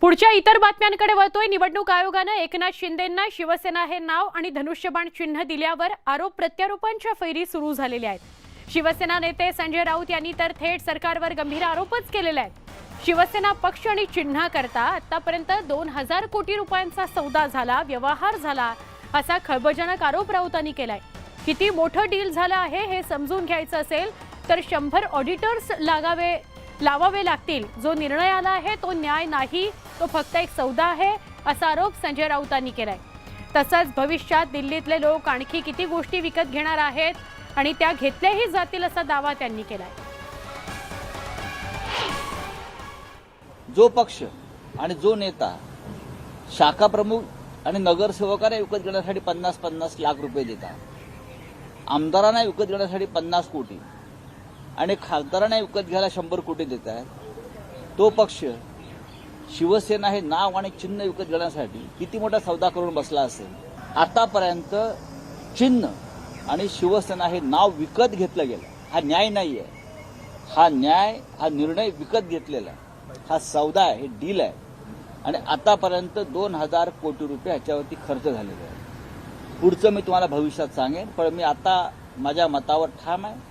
पुढच्या इतर बातम्यांकडे वळतोय। निवडणूक आयोगाने एकनाथ शिंदेंना शिवसेना हे नाव आणि धनुष्यबाण चिन्ह दिल्यावर आरोप प्रत्यारोपांच्या फैरी सुरू झालेल्या आहेत। शिवसेना नेते संजय राऊत यांनी तर थेट सरकारवर गंभीर आरोपच केलेले आहेत। शिवसेना पक्ष आणि चिन्हाकरता आतापर्यंत 2000 कोटी रुपयांचा सौदा झाला, व्यवहार झाला असा खळबळजनक आरोप राऊतांनी केलाय। किती मोठं डील झालं आहे हे समजून घ्यायचं असेल तर 100 ऑडिटर्स लावावे लागतील। जो निर्णय आला आहे तो न्याय नाही, तो फक्त एक सौदा आहे असा आरोप संजय राऊतांनी केलाय। तसंच भविष्यात दिल्लीतले लोक आणखी किती गोष्टी विकत घेणार आहेत आणि त्या घेतल्याही जातील असा दावा त्यांनी केलाय। जो पक्ष आणि जो नेता शाखा प्रमुख आणि नगरसेवकांना विकत घेण्यासाठी 50-50 लाख रुपये देतात, आमदारांना विकत घेण्यासाठी 50 कोटी आणि खासदारांना विकत घ्यायला 100 कोटी देतात, तो पक्ष शिवसेना हे नाव आणि चिन्ह विकत घेण्यासाठी किती मोठा सौदा करून बसला असेल। आतापर्यंत चिन्ह आणि शिवसेना हे नाव विकत घेतलं गेलं, हा न्याय नाही आहे। हा निर्णय विकत घेतलेला आहे, हा सौदा आहे, हे डील आहे आणि आतापर्यंत 2000 कोटी रुपये ह्याच्यावरती खर्च झालेले आहे। पुढचं मी तुम्हाला भविष्यात सांगेन, पण मी आता माझ्या मतावर ठाम आहे।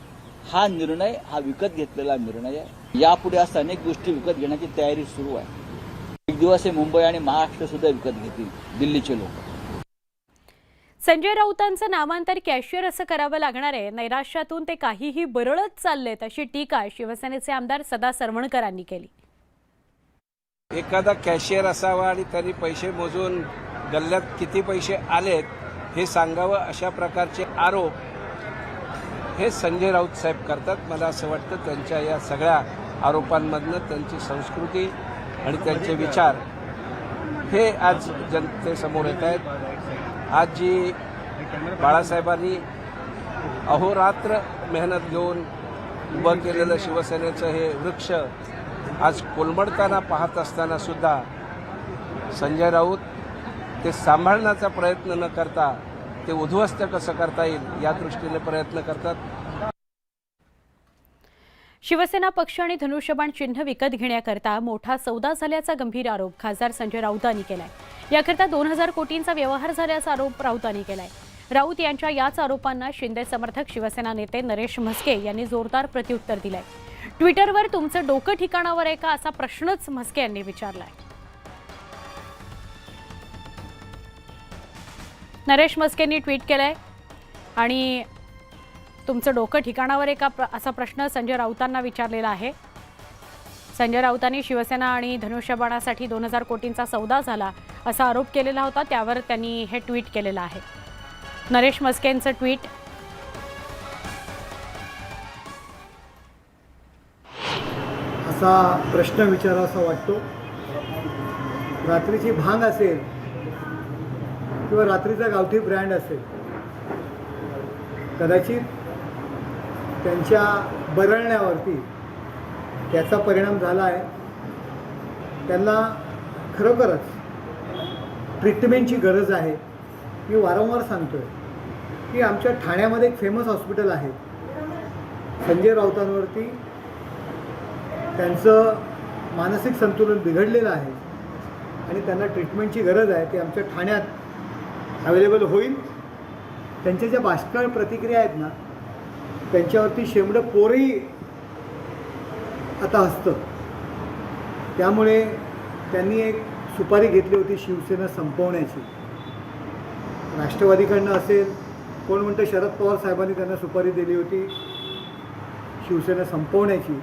हा निर्णय हा विकत घेतलेला निर्णय आहे। यापुढे असं अनेक गोष्टी विकत घेण्याची तयारी सुरू आहे। एक दिवस हे मुंबई आणि महाराष्ट्र सुद्धा विकत घेतील दिल्लीचे लोक। संजय राऊतांचं नामांतर कॅशियर असं करावं लागणार आहे। नैराश्यातून ते काहीही बरळत चाललेत अशी टीका शिवसेनेचे आमदार सदा सरवणकरांनी केली। एखादा कॅशियर असावा आणि त्यांनी पैसे मोजून गल्ल्यात किती पैसे आलेत हे सांगावं, अशा प्रकारचे आरोप हे संजय राऊत साहेब करतात। मला असं वाटतं त्यांच्या या सगळ्या आरोपांमधनं त्यांची संस्कृती आणि त्यांचे विचार हे आज जनतेसमोर येत आहेत। आज जी बाळासाहेबांनी अहोरात्र मेहनत घेऊन उभं केलेलं शिवसेनेचं हे वृक्ष आज कोलमडताना पाहत असताना सुद्धा संजय राऊत ते सांभाळण्याचा प्रयत्न न करता ते उद्ध्वस्त कसं करता येईल या दृष्टीने प्रयत्न करतात। शिवसेना पक्ष आणि धनुष्यबाण चिन्ह विकत घेण्याकरता मोठा सौदा झाल्याचा गंभीर आरोप खासदार संजय राऊतांनी केलाय। याकरता 2000 कोटींचा व्यवहार झाल्याचा आरोप राऊतांनी केलाय। राऊत यांच्या याच आरोपांना शिंदे समर्थक शिवसेना नेते नरेश म्हस्के यांनी जोरदार प्रत्युत्तर दिलंय। ट्विटरवर तुमचं डोकं ठिकाणावर आहे का असा प्रश्नच म्हस्के यांनी विचारलाय। नरेश म्हस्केंनी ट्विट केलंय आणि तुमचं डोकं ठिकाणावर आहे का असा प्रश्न संजय राऊतांना विचारलेला आहे। संजय राऊतांनी शिवसेना आणि धनुष्यबाणासाठी 2000 कोटींचा सौदा झाला असा आरोप केलेला होता, त्यावर त्यांनी हे ट्विट केलेलं आहे। नरेश म्हस्केंचं ट्विट, असा प्रश्न विचारावा वाटतो। रात्रीची भांग असेल किंवा रात्रीचा गावठी ब्रँड असेल, कदाचित त्यांच्या बरळण्यावरती त्याचा परिणाम झाला आहे। त्यांना खरोखरच ट्रीटमेंटची गरज आहे। मी वारंवार सांगतोय की आमच्या ठाण्यामध्ये एक फेमस हॉस्पिटल आहे, संजय राऊतांवरती त्यांचं मानसिक संतुलन बिघडलेलं आहे आणि त्यांना ट्रीटमेंटची गरज आहे। ते आमच्या ठाण्यात अवेलेबल होईल। त्यांच्या ज्या बाष्कळ प्रतिक्रिया आहेत ना, त्यांच्यावरती शेंबडं पोरही आता असतं। त्यामुळे त्यांनी एक सुपारी घेतली होती शिवसेना संपवण्याची। राष्ट्रवादीकडनं असेल, कोण म्हणतं शरद पवार साहेबांनी त्यांना सुपारी दिली होती शिवसेना संपवण्याची।